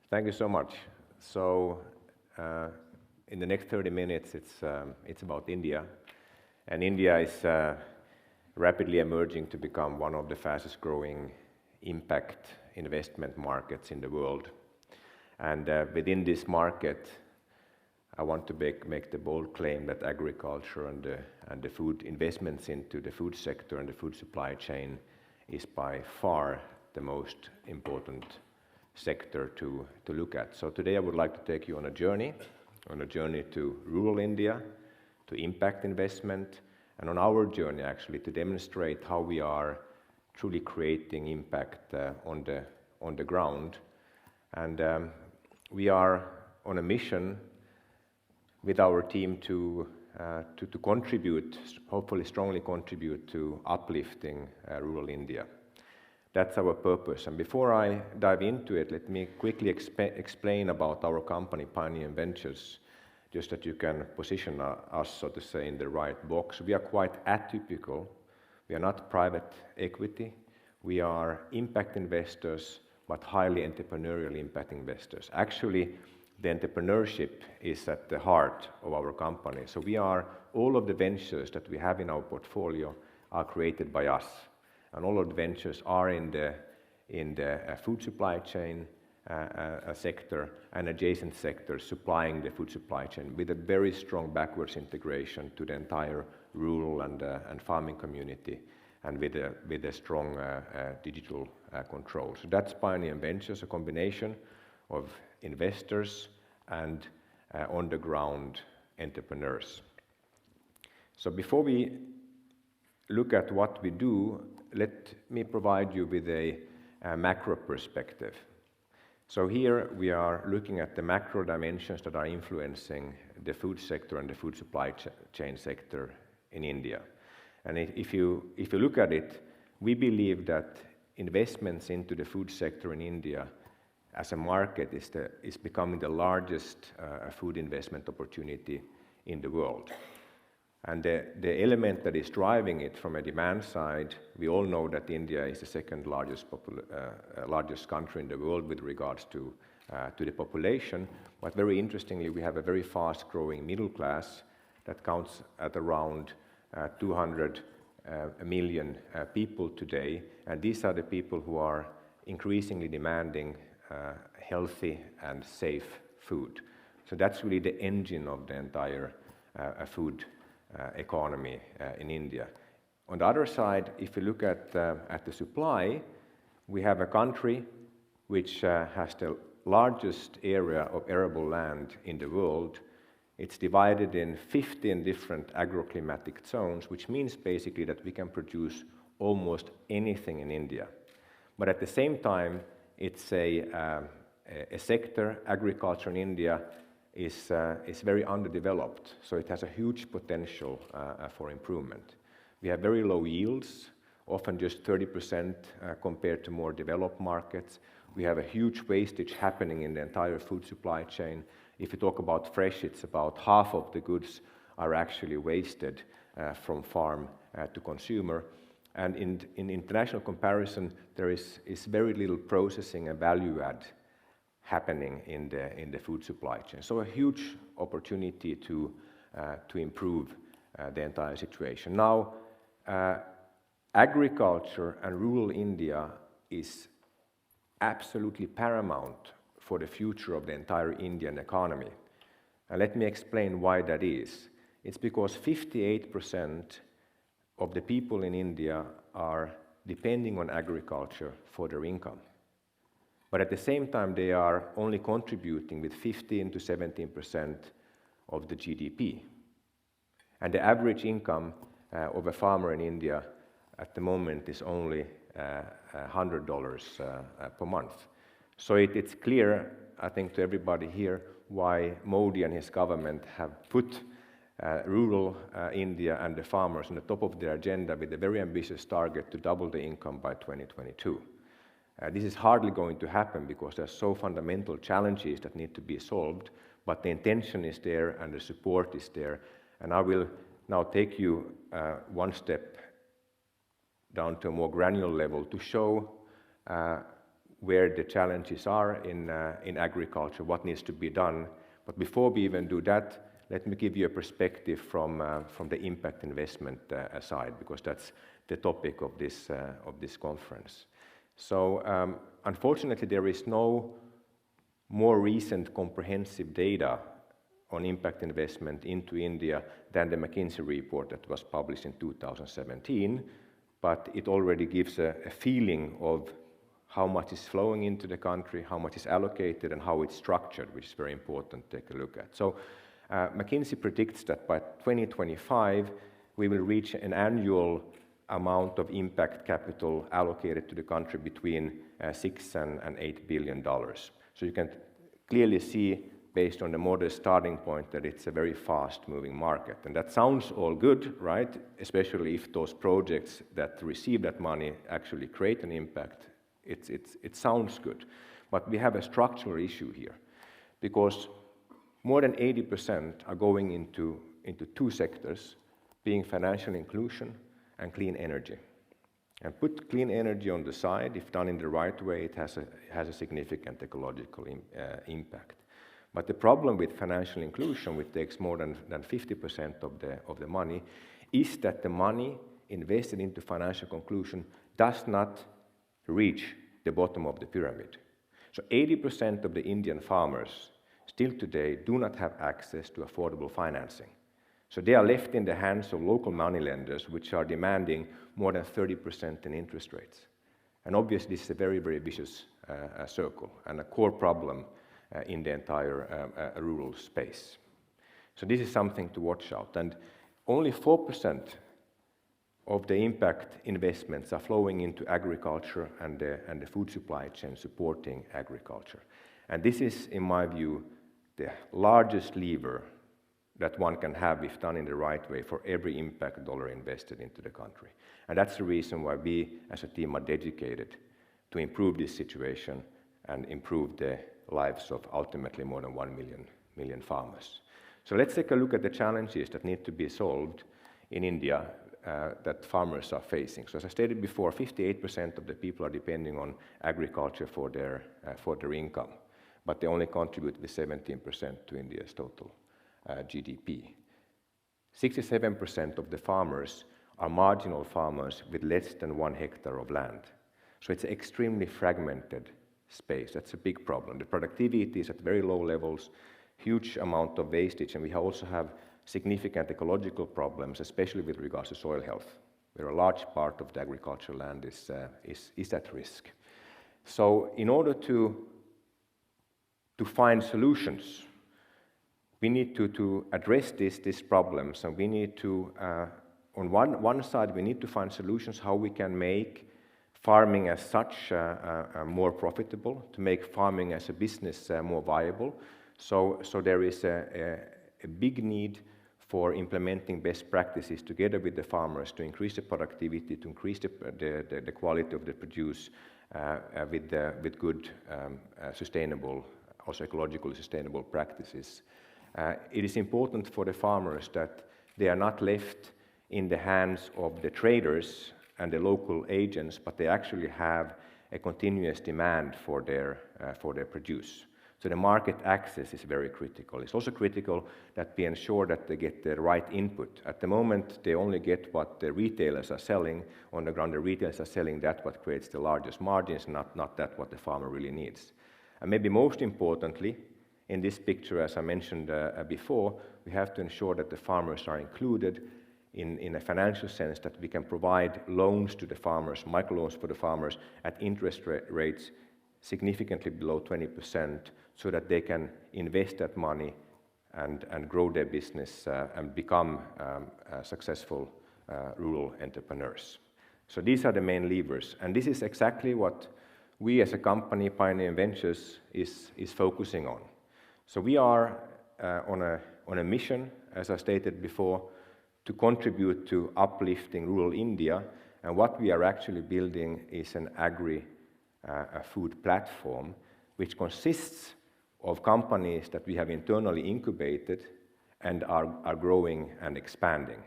Thank you so much. So, in the next 30 minutes, it's about India, and India is rapidly emerging to become one of the fastest-growing impact investment markets in the world. And within this market, I want to make the bold claim that agriculture and the food investments into the food sector and the food supply chain is by far the most important sector to look at. So today I would like to take you on a journey to rural India, to impact investment, and on our journey actually to demonstrate how we are truly creating impact on the ground. And we are on a mission with our team to contribute, hopefully strongly contribute to uplifting rural India. That's our purpose. And before I dive into it, let me quickly explain about our company, Pioneer Ventures, just that you can position us, so to say, in the right box. We are quite atypical. We are not private equity. We are impact investors, but highly entrepreneurial impact investors. Actually, the entrepreneurship is at the heart of our company. So all of the ventures that we have in our portfolio are created by us. And all of the ventures are in the food supply chain sector and adjacent sectors supplying the food supply chain with a very strong backwards integration to the entire rural and farming community, and with a strong digital control. So that's Pioneer Ventures, a combination of investors and on-the-ground entrepreneurs. So before we look at what we do, let me provide you with a macro perspective. So here we are looking at the macro dimensions that are influencing the food sector and the food supply chain sector in India. And if you look at it, we believe that investments into the food sector in India as a market is becoming the largest food investment opportunity in the world. And the element that is driving it from a demand side, we all know that India is the second largest country in the world with regards to the population. But very interestingly, we have a very fast-growing middle class that counts at around 200 million people today. And these are the people who are increasingly demanding healthy and safe food. So that's really the engine of the entire food economy in India. On the other side, if you look at the supply, we have a country which has the largest area of arable land in the world. It's divided in 15 different agroclimatic zones, which means basically that we can produce almost anything in India. But at the same time, it's a sector, agriculture in India, is very underdeveloped, so it has a huge potential for improvement. We have very low yields, often just 30% compared to more developed markets. We have a huge wastage happening in the entire food supply chain. If you talk about fresh, it's about half of the goods are actually wasted from farm to consumer. And in international comparison, there is very little processing and value add happening in the food supply chain. So a huge opportunity to improve the entire situation. Now, agriculture and rural India is absolutely paramount for the future of the entire Indian economy. And let me explain why that is. It's because 58% of the people in India are depending on agriculture for their income. But at the same time, they are only contributing with 15 to 17% of the GDP. And the average income of a farmer in India at the moment is only $100 per month. So it's clear, I think, to everybody here why Modi and his government have put rural India and the farmers on the top of their agenda with a very ambitious target to double the income by 2022. This is hardly going to happen because there are so fundamental challenges that need to be solved, but the intention is there and the support is there. And I will now take you one step down to a more granular level to show where the challenges are in agriculture, what needs to be done. But before we even do that, let me give you a perspective from the impact investment side, because that's the topic of this conference. So unfortunately, there is no more recent comprehensive data on impact investment into India than the McKinsey report that was published in 2017, but it already gives a feeling of how much is flowing into the country, how much is allocated, and how it's structured, which is very important to take a look at. So McKinsey predicts that by 2025, we will reach an annual amount of impact capital allocated to the country between $6 and $8 billion. So you can clearly see, based on the modest starting point, that it's a very fast-moving market. And that sounds all good, right? Especially if those projects that receive that money actually create an impact. It sounds good. But we have a structural issue here, because more than 80% are going into two sectors, being financial inclusion and clean energy. And put clean energy on the side, if done in the right way, it has a significant ecological impact. But the problem with financial inclusion, which takes more than 50% of the money, is that the money invested into financial inclusion does not reach the bottom of the pyramid. So 80% of the Indian farmers still today do not have access to affordable financing. So they are left in the hands of local moneylenders, which are demanding more than 30% in interest rates. And obviously, this is a very, very vicious circle and a core problem in the entire rural space. So this is something to watch out. And only 4% of the impact investments are flowing into agriculture and the food supply chain supporting agriculture. And this is, in my view, the largest lever that one can have, if done in the right way, for every impact dollar invested into the country. And that's the reason why we, as a team, are dedicated to improve this situation and improve the lives of ultimately more than 1 million farmers. So let's take a look at the challenges that need to be solved in India that farmers are facing. So as I stated before, 58% of the people are depending on agriculture for their income, but they only contribute with 17% to India's total GDP. 67% of the farmers are marginal farmers with less than 1 hectare of land. So it's an extremely fragmented space. That's a big problem. The productivity is at very low levels, huge amount of wastage, and we also have significant ecological problems, especially with regards to soil health, where a large part of the agricultural land is at risk. So in order to find solutions, we need to address these problems, and we need to, on one side, we need to find solutions how we can make farming as such more profitable, to make farming as a business more viable. So there is a big need for implementing best practices together with the farmers to increase the productivity, to increase the quality of the produce with good, sustainable, also ecologically sustainable practices. It is important for the farmers that they are not left in the hands of the traders and the local agents, but they actually have a continuous demand for their produce. So the market access is very critical. It's also critical that we ensure that they get the right input. At the moment, they only get what the retailers are selling on the ground. The retailers are selling that what creates the largest margins, not that what the farmer really needs. And maybe most importantly, in this picture, as I mentioned before, we have to ensure that the farmers are included in a financial sense, that we can provide loans to the farmers, microloans for the farmers at interest rates significantly below 20%, so that they can invest that money and grow their business and become successful rural entrepreneurs. So these are the main levers, and this is exactly what we as a company, Pioneer Ventures, is focusing on. So we are on a mission, as I stated before, to contribute to uplifting rural India, and what we are actually building is an agri-food platform, which consists of companies that we have internally incubated and are growing and expanding.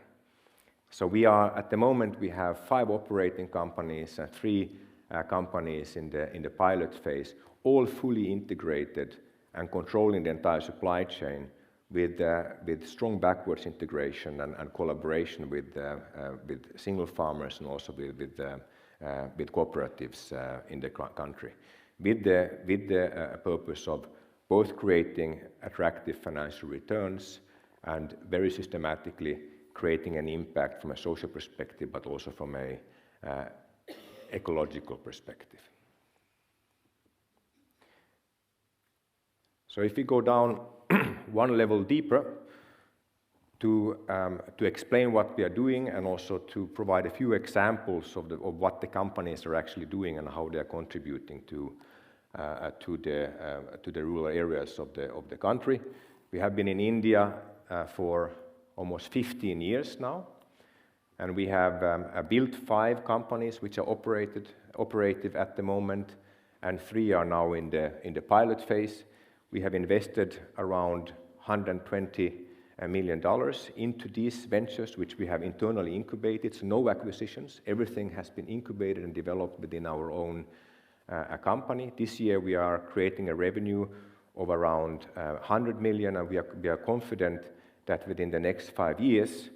So we are, at the moment, we have 5 operating companies and 3 companies in the pilot phase, all fully integrated and controlling the entire supply chain with strong backwards integration and collaboration with single farmers and also with cooperatives in the country, with the purpose of both creating attractive financial returns and very systematically creating an impact from a social perspective, but also from a ecological perspective. So if we go down one level deeper to explain what we are doing and also to provide a few examples of what the companies are actually doing and how they are contributing to the rural areas of the country. We have been in India for almost 15 years now, and we have built 5 companies which are operative at the moment, and 3 are now in the pilot phase. We have invested around $120 million into these ventures, which we have internally incubated, so no acquisitions. Everything has been incubated and developed within our own company. This year we are creating a revenue of around 100 million, and we are confident that within the next 5 years,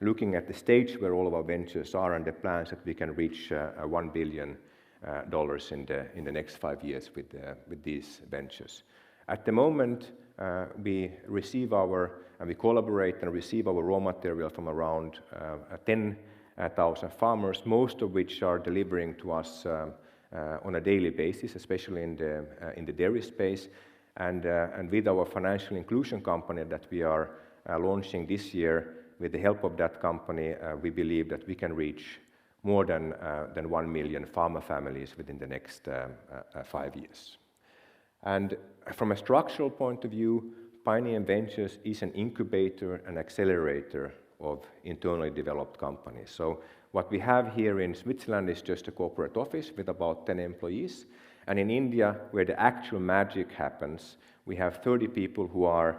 looking at the stage where all of our ventures are and the plans, that we can reach $1 billion in the next 5 years with these ventures. At the moment, we collaborate and receive our raw material from around 10,000 farmers, most of which are delivering to us on a daily basis, especially in the dairy space. And with our financial inclusion company that we are launching this year, with the help of that company, we believe that we can reach more than 1 million farmer families within the next 5 years. And from a structural point of view, Pioneer Ventures is an incubator and accelerator of internally developed companies. So what we have here in Switzerland is just a corporate office with about 10 employees. And in India, where the actual magic happens, we have 30 people who are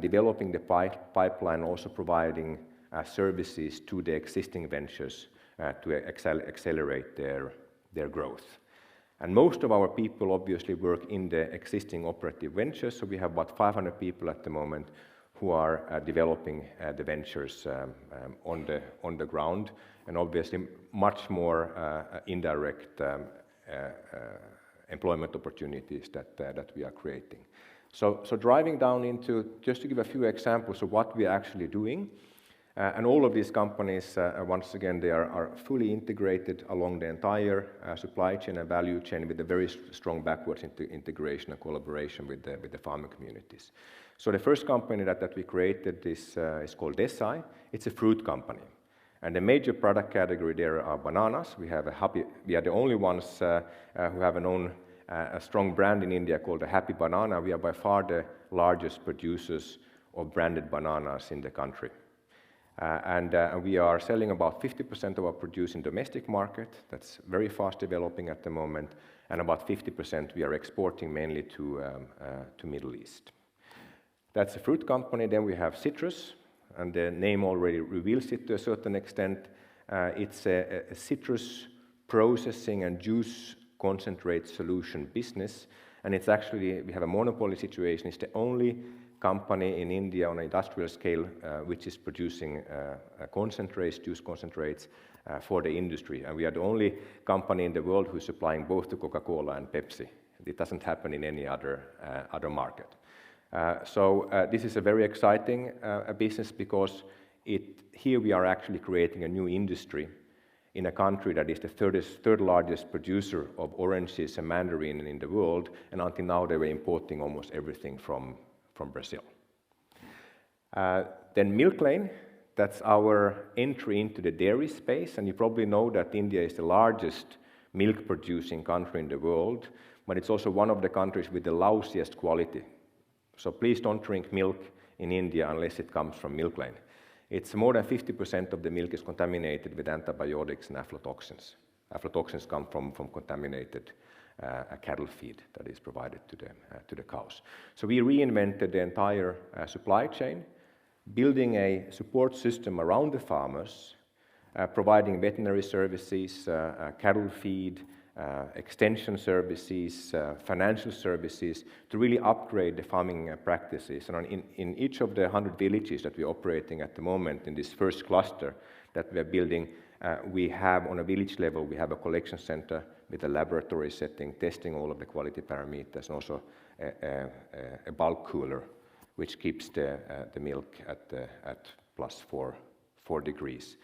developing the pipeline, also providing services to the existing ventures to accelerate their growth. And most of our people obviously work in the existing operative ventures, so we have about 500 people at the moment who are developing the ventures on the ground, and obviously much more indirect employment opportunities that we are creating. So driving down into, just to give a few examples of what we are actually doing, and all of these companies, once again, they are fully integrated along the entire supply chain and value chain with a very strong backwards integration and collaboration with the farmer communities. So the first company that we created is called Desai. It's a fruit company. And the major product category there are bananas. We are the only ones who have a strong brand in India called the Happy Banana. We are by far the largest producers of branded bananas in the country. And we are selling about 50% of our produce in domestic market. That's very fast developing at the moment. And about 50% we are exporting mainly to Middle East. That's a fruit company. Then we have citrus, and the name already reveals it to a certain extent. It's a citrus processing and juice concentrate solution business. And it's actually, we have a monopoly situation. It's the only company in India on an industrial scale which is producing concentrates, juice concentrates for the industry. And we are the only company in the world who's supplying both to Coca-Cola and Pepsi. It doesn't happen in any other market. So this is a very exciting business because here we are actually creating a new industry in a country that is the third largest producer of oranges and mandarin in the world, and until now they were importing almost everything from Brazil. Then Milk Lane, that's our entry into the dairy space, and you probably know that India is the largest milk producing country in the world, but it's also one of the countries with the lousiest quality. So please don't drink milk in India unless it comes from Milk Lane. It's more than 50% of the milk is contaminated with antibiotics and aflatoxins. Aflatoxins come from contaminated cattle feed that is provided to the cows. So we reinvented the entire supply chain, building a support system around the farmers, providing veterinary services, cattle feed, extension services, financial services, to really upgrade the farming practices. And in each of the 100 villages that we're operating at the moment in this first cluster that we're building, we have on a village level, we have a collection center with a laboratory setting, testing all of the quality parameters, and also a bulk cooler, which keeps the milk at plus 4 degrees.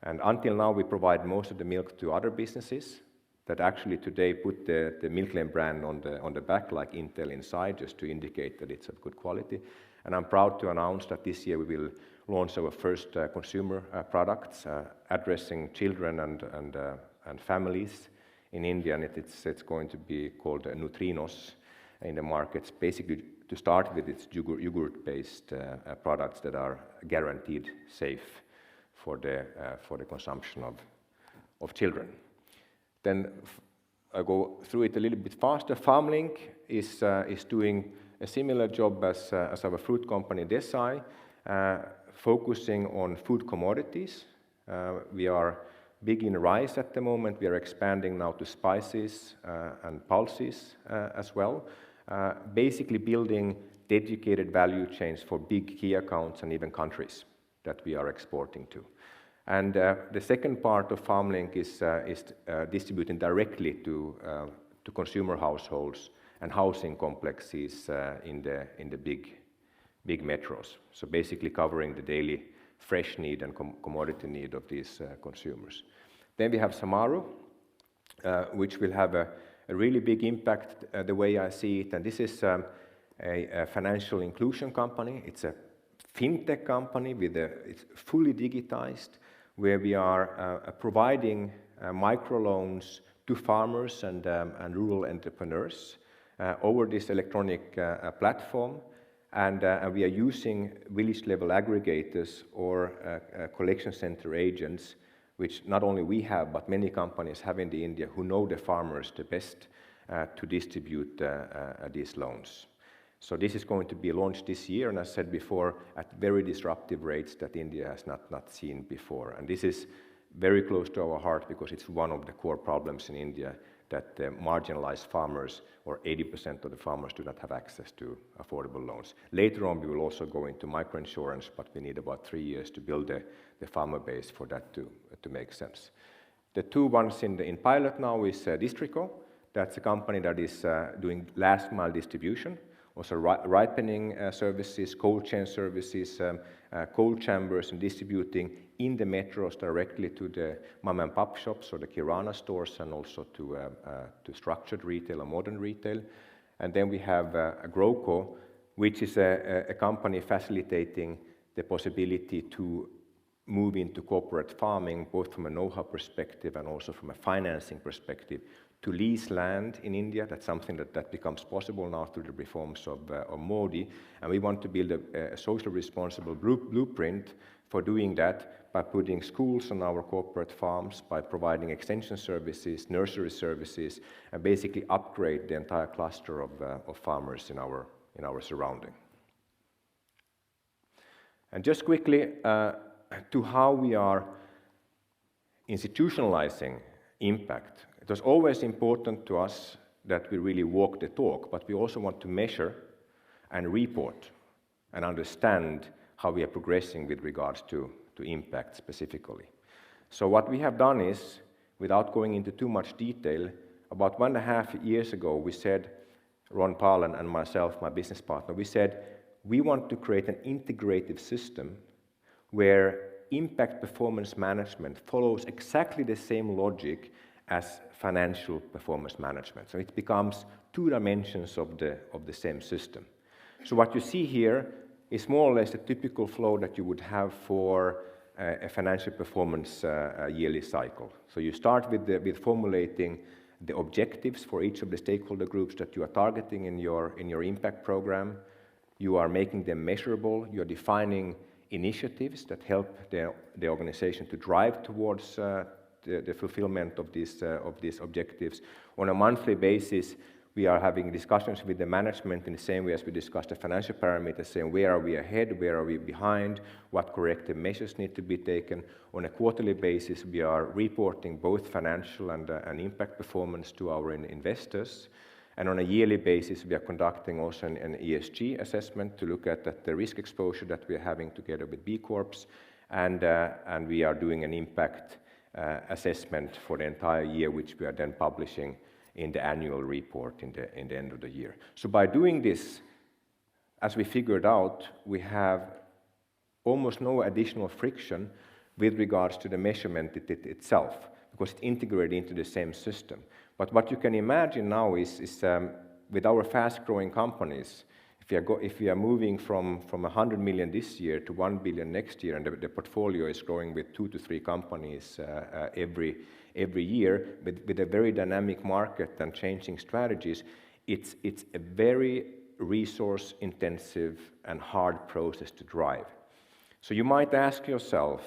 And until now, we provide most of the milk to other businesses that actually today put the Milkland brand on the back, like Intel inside, just to indicate that it's of good quality. And I'm proud to announce that this year we will launch our first consumer products addressing children and families in India, and it's going to be called Nutrinos in the markets. Basically, to start with, it's yogurt-based products that are guaranteed safe for the consumption of children. Then I go through it a little bit faster. FarmLink is doing a similar job as our fruit company Desai, focusing on food commodities. We are big in rice at the moment. We are expanding now to spices and pulses as well, basically building dedicated value chains for big key accounts and even countries that we are exporting to. And the second part of FarmLink is distributing directly to consumer households and housing complexes in the big metros. So basically covering the daily fresh need and commodity need of these consumers. Then we have Samaru, which will have a really big impact the way I see it. And this is a financial inclusion company. It's a fintech company it's fully digitized, where we are providing microloans to farmers and rural entrepreneurs over this electronic platform. And we are using village-level aggregators or collection center agents, which not only we have, but many companies have in India, who know the farmers the best to distribute these loans. So this is going to be launched this year, and as I said before, at very disruptive rates that India has not seen before. And this is very close to our heart because it's one of the core problems in India, that marginalized farmers, or 80% of the farmers, do not have access to affordable loans. Later on, we will also go into microinsurance, but we need about 3 years to build the farmer base for that to make sense. The two ones in pilot now is Districo. That's a company that is doing last mile distribution, also ripening services, cold chain services, cold chambers, and distributing in the metros directly to the mom and pop shops or the Kirana stores, and also to structured retail or modern retail. And then we have Growco, which is a company facilitating the possibility to move into corporate farming, both from a know-how perspective and also from a financing perspective, to lease land in India. That's something that becomes possible now through the reforms of Modi. And we want to build a socially responsible blueprint for doing that by putting schools on our corporate farms, by providing extension services, nursery services, and basically upgrade the entire cluster of farmers in our surrounding. And just quickly to how we are institutionalizing impact. It was always important to us that we really walk the talk, but we also want to measure and report and understand how we are progressing with regards to impact specifically. So what we have done is, without going into too much detail, about 1.5 years ago, we said, Ron Paul and myself, my business partner, we said, we want to create an integrative system where impact performance management follows exactly the same logic as financial performance management. So it becomes 2 dimensions of the same system. So what you see here is more or less the typical flow that you would have for a financial performance yearly cycle. So you start with formulating the objectives for each of the stakeholder groups that you are targeting in your impact program. You are making them measurable. You are defining initiatives that help the organization to drive towards the fulfillment of these objectives. On a monthly basis, We are having discussions with the management in the same way as we discussed the financial parameters, saying where are we ahead, where are we behind, what corrective measures need to be taken. On a quarterly basis, we are reporting both financial and impact performance to our investors. And on a yearly basis, we are conducting also an ESG assessment to look at the risk exposure that we are having together with B Corps, and we are doing an impact assessment for the entire year, which we are then publishing in the annual report in the end of the year. So by doing this, as we figured out, we have almost no additional friction with regards to the measurement itself, because it's integrated into the same system. But what you can imagine now is with our fast-growing companies, if we are moving from 100 million this year to 1 billion next year, and the portfolio is growing with 2 to 3 companies every year, with a very dynamic market and changing strategies, it's a very resource-intensive and hard process to drive. So you might ask yourself,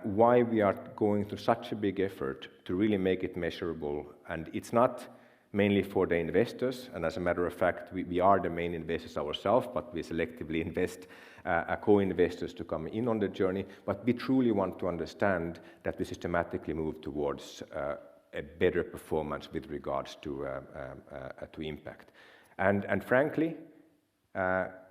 why we are going through such a big effort to really make it measurable. And it's not mainly for the investors, and as a matter of fact, we are the main investors ourselves, but we selectively invest co-investors to come in on the journey. But we truly want to understand that we systematically move towards a better performance with regards to impact. And frankly,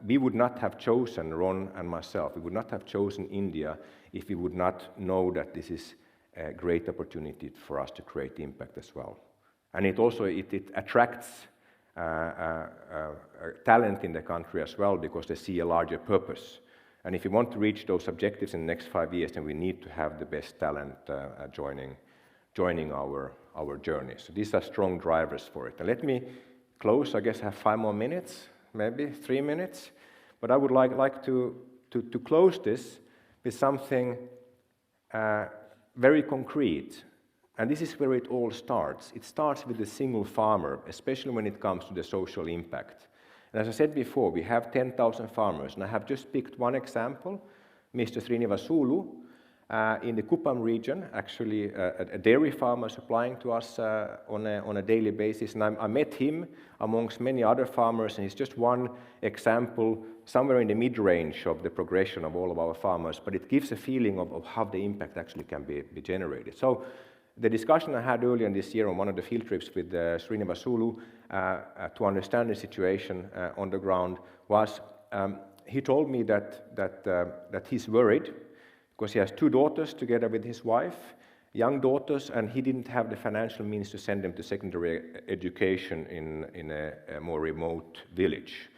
we would not have chosen, Ron and myself, we would not have chosen India if we would not know that this is a great opportunity for us to create impact as well. And it also attracts talent in the country as well, because they see a larger purpose. And if we want to reach those objectives in the next 5 years, then we need to have the best talent joining our journey. So these are strong drivers for it. And let me close. I guess I have 5 more minutes, maybe 3 minutes. But I would like to close this with something very concrete. And this is where it all starts. It starts with the single farmer, especially when it comes to the social impact. And as I said before, we have 10,000 farmers, and I have just picked one example, Mr. Srinivasulu, in the Kuppam region, actually a dairy farmer supplying to us on a daily basis. And I met him amongst many other farmers, and he's just one example, somewhere in the mid-range of the progression of all of our farmers, but it gives a feeling of how the impact actually can be generated. So the discussion I had earlier this year on one of the field trips with Srinivasulu to understand the situation on the ground was, he told me that he's worried because he has 2 daughters together with his wife, young daughters, and he didn't have the financial means to send them to secondary education in a more remote village.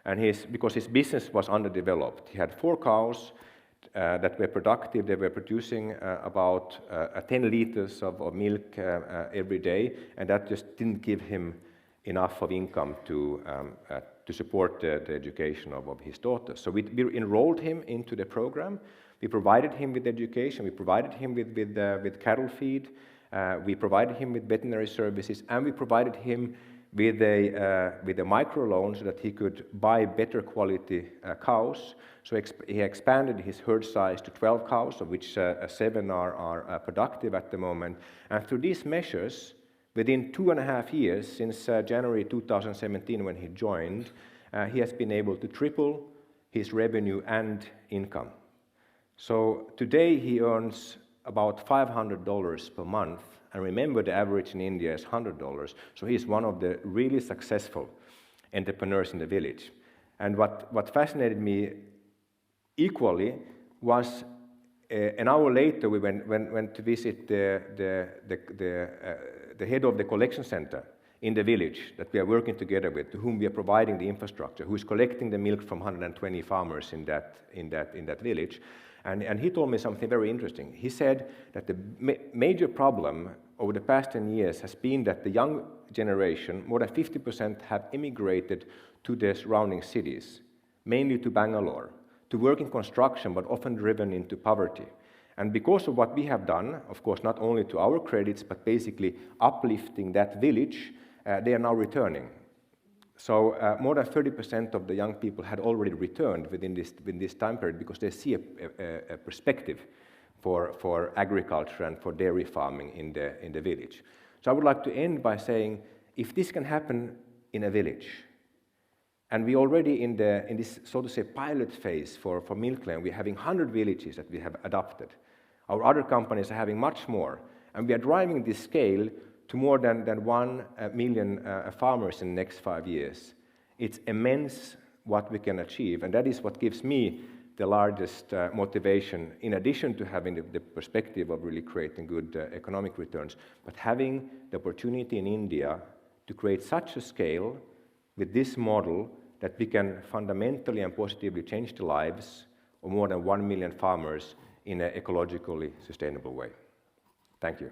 And because his business was underdeveloped. He had 4 cows that were productive. They were producing about 10 liters of milk every day, and that just didn't give him enough of income to support the education of his daughters. So we enrolled him into the program. We provided him with education. We provided him with cattle feed. We provided him with veterinary services, and we provided him with a microloan so that he could buy better quality cows. So he expanded his herd size to 12 cows, of which 7 are productive at the moment. And through these measures, within 2.5 years, since January 2017 when he joined, he has been able to triple his revenue and income. So today he earns about $500 per month. And remember, the average in India is $100. So he's one of the really successful entrepreneurs in the village. And what fascinated me equally was an hour later we went to visit the head of the collection center in the village that we are working together with, to whom we are providing the infrastructure, who is collecting the milk from 120 farmers in that village. And he told me something very interesting. He said that the major problem over the past 10 years has been that the young generation, more than 50%, have immigrated to the surrounding cities, mainly to Bangalore, to work in construction, but often driven into poverty. And because of what we have done, of course, not only to our credits, but basically uplifting that village, they are now returning. So more than 30% of the young people had already returned within this time period because they see a perspective for agriculture and for dairy farming in the village. So I would like to end by saying, if this can happen in a village. And we already in this, so to say, pilot phase for Milkland, we're having 100 villages that we have adopted. Our other companies are having much more. And we are driving this scale to more than 1 million farmers in the next 5 years. It's immense what we can achieve, and that is what gives me the largest motivation, in addition to having the perspective of really creating good economic returns, but having the opportunity in India to create such a scale with this model that we can fundamentally and positively change the lives of more than 1 million farmers in an ecologically sustainable way. Thank you.